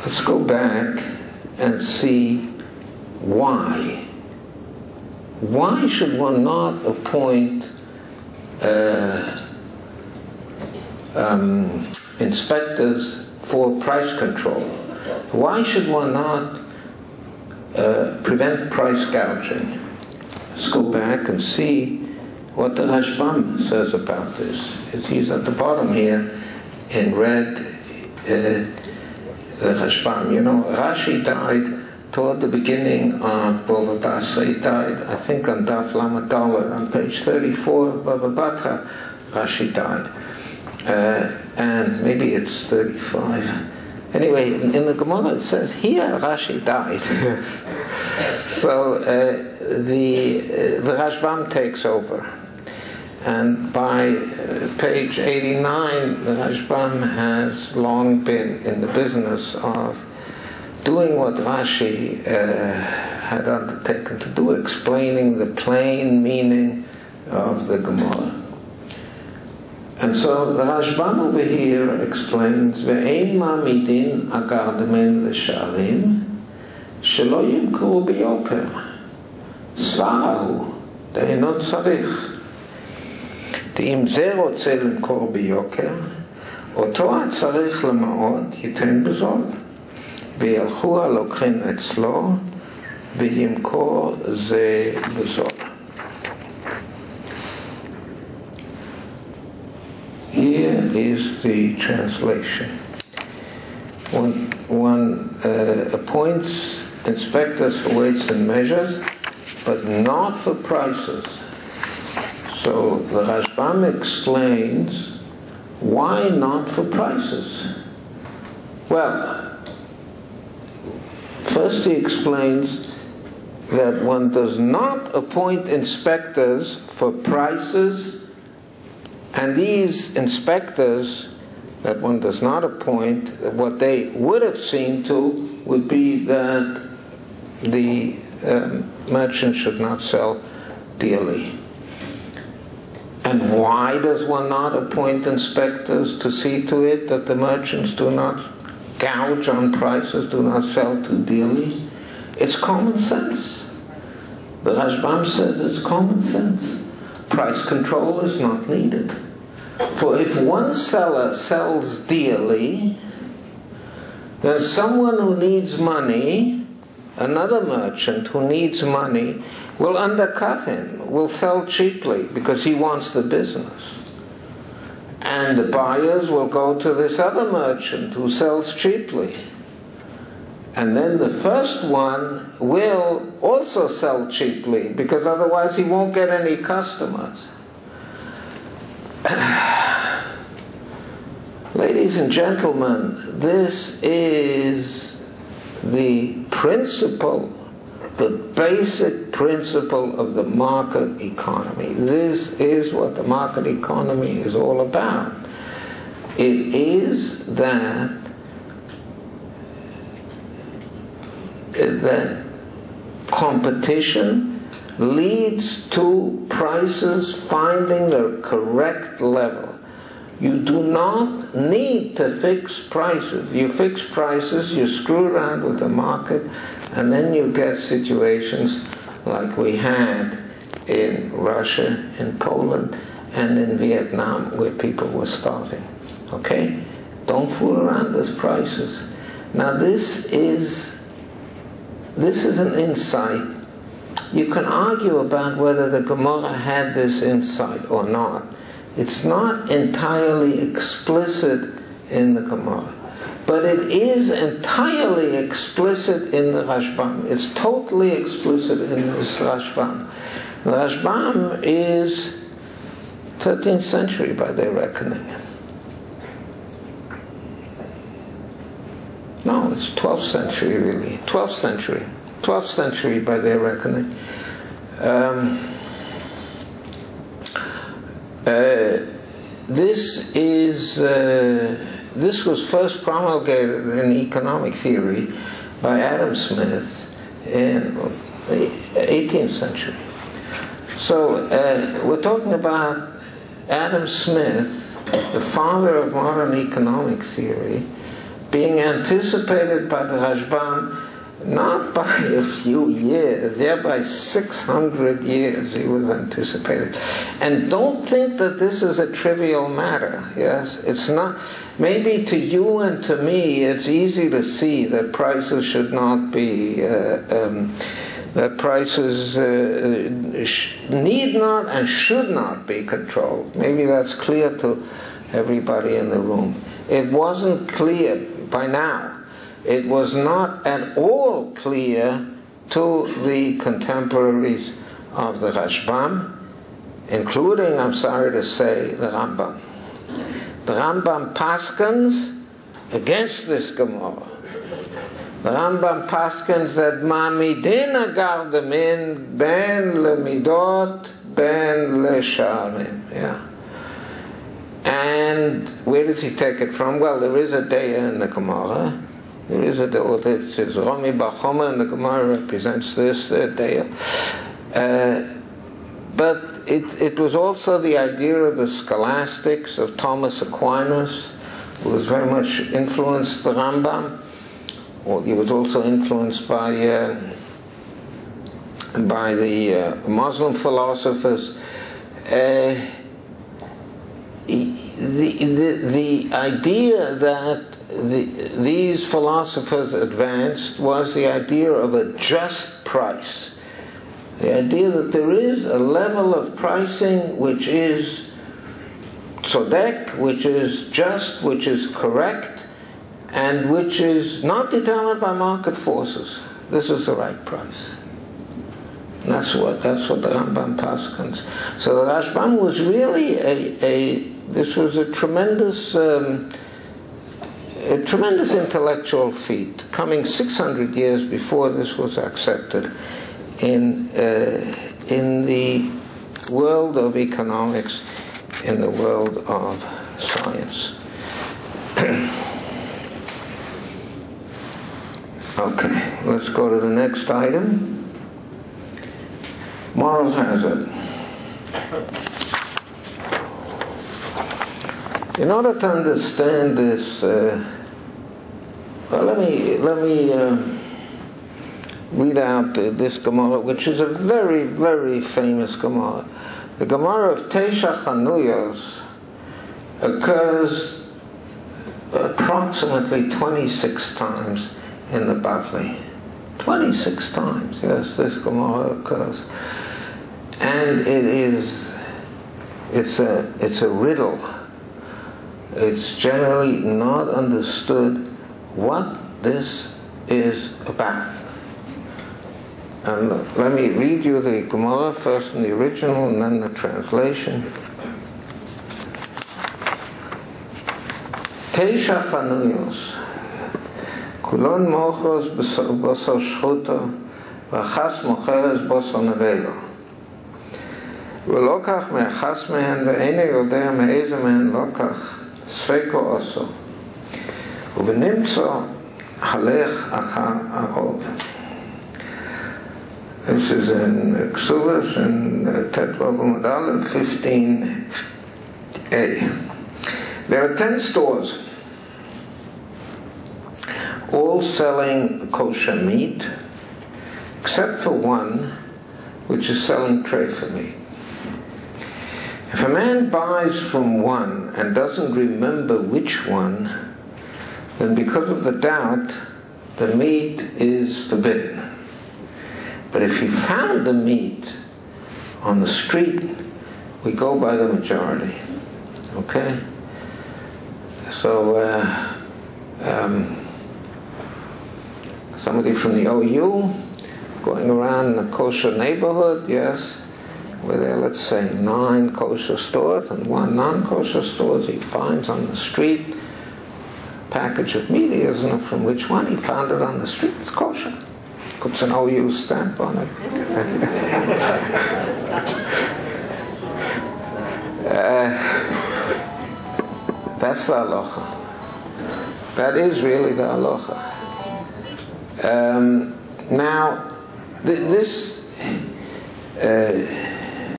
let's go back and see why. Why should one not appoint inspectors for price control? Why should one not prevent price gouging? Let's go back and see what the Rashbam says about this. He's at the bottom here in red, the Rashbam. You know, Rashi died toward the beginning of Bava Basra. He died, I think, on Daf Lamed Daled, on page 34 of Bava Batra. Rashi died. And maybe it's 35. Anyway, in the Gemara it says here Rashi died. So the Rashbam takes over. And by page 89, the Rashbam has long been in the business of doing what Rashi had undertaken to do, explaining the plain meaning of the Gemara. And so the Rashbam over here explains, "Ve'ein ma'amidin agardamen l'sharim shelo yimkuru biyoker svarahu de'eno tzarich de'im ze rotze למכור ביוקר אותו צריך למעות ייתן בזול וילכו הלוקחים אצלו וימכור זה בזול." Here is the translation. One appoints inspectors for weights and measures, but not for prices. So the Rashbam explains why not for prices. Well, first he explains that one does not appoint inspectors for prices. And these inspectors that one does not appoint, what they would have seen to would be that the merchant should not sell dearly. And why does one not appoint inspectors to see to it that the merchants do not gouge on prices, do not sell too dearly? It's common sense. The Rashbam says it's common sense. Price control is not needed. For if one seller sells dearly, then someone who needs money, another merchant who needs money, will undercut him, will sell cheaply because he wants the business. And the buyers will go to this other merchant who sells cheaply. And then the first one will also sell cheaply because otherwise he won't get any customers. Ladies and gentlemen, this is the principle, the basic principle of the market economy. This is what the market economy is all about. It is that competition leads to prices finding the correct level. You do not need to fix prices. You fix prices, you screw around with the market, and then you get situations like we had in Russia, in Poland, and in Vietnam, where people were starving. Okay? Don't fool around with prices. Now this is an insight. You can argue about whether the Gemara had this insight or not. It's not entirely explicit in the Gemara, but it is entirely explicit in the Rashbam. It's totally explicit in this Rashbam. The Rashbam is 13th century by their reckoning. No, it's 12th century really. 12th century. 12th century by their reckoning. This was first promulgated in economic theory by Adam Smith in the 18th century. So we're talking about Adam Smith, the father of modern economic theory, being anticipated by the Rashbam, not by a few years, thereby 600 years he was anticipated. And don't think that this is a trivial matter, yes? It's not. Maybe to you and to me, it's easy to see that prices should not be, that prices need not and should not be controlled. Maybe that's clear to everybody in the room. It wasn't clear by now. It was not at all clear to the contemporaries of the Rashbam, including, I'm sorry to say, the Rambam. The Rambam paskins against this Gemara. The Rambam paskins that ma'amidin agar demin ben lemidot ben lesharim. Yeah. And where does he take it from? Well, there is a daya in the Gemara. There is a daya. It says Rami Bachoma, and the Gemara represents this daya. But it was also the idea of the scholastics of Thomas Aquinas, who was very much influenced the Rambam. Or he was also influenced by the Muslim philosophers. The idea that these philosophers advanced was the idea of a just price. The idea that there is a level of pricing which is tzodek, which is just, which is correct, and which is not determined by market forces. This is the right price. And that's what the Rambam paskins. So the Rashbam was really this was a tremendous intellectual feat, coming 600 years before this was accepted in the world of economics, in the world of science. Okay, let's go to the next item. Moral hazard. In order to understand this, let me read out this Gemara, which is a very, very famous Gemara. The Gemara of Tesha Chanuyos occurs approximately 26 times in the Bavli. 26 times, yes, this Gemara occurs. And it's a riddle. It's generally not understood what this is about. And let me read you the Gemara first in the original and then the translation. Tesha Chanuyos Kulon mochos b'sor shchuta v'achas mocheres b'sor nevelo v'lokach me'achas mehen ve'ene yodea me'eze mehen lokach sveko oso u'v'nimtzo halech achar arov. This is in Ksuvas in Tetvav Amud Aleph 15a. There are 10 stores, all selling kosher meat, except for one which is selling trefa meat. If a man buys from one and doesn't remember which one, then because of the doubt, the meat is forbidden. But if he found the meat on the street, we go by the majority. Okay? So, somebody from the OU going around in a kosher neighborhood, yes, where there are, let's say, 9 kosher stores and 1 non-kosher store, he finds on the street a package of meat. He doesn't know from which one. He found it on the street. It's kosher. Puts an OU stamp on it. That's the halacha. That is really the halacha. Now, this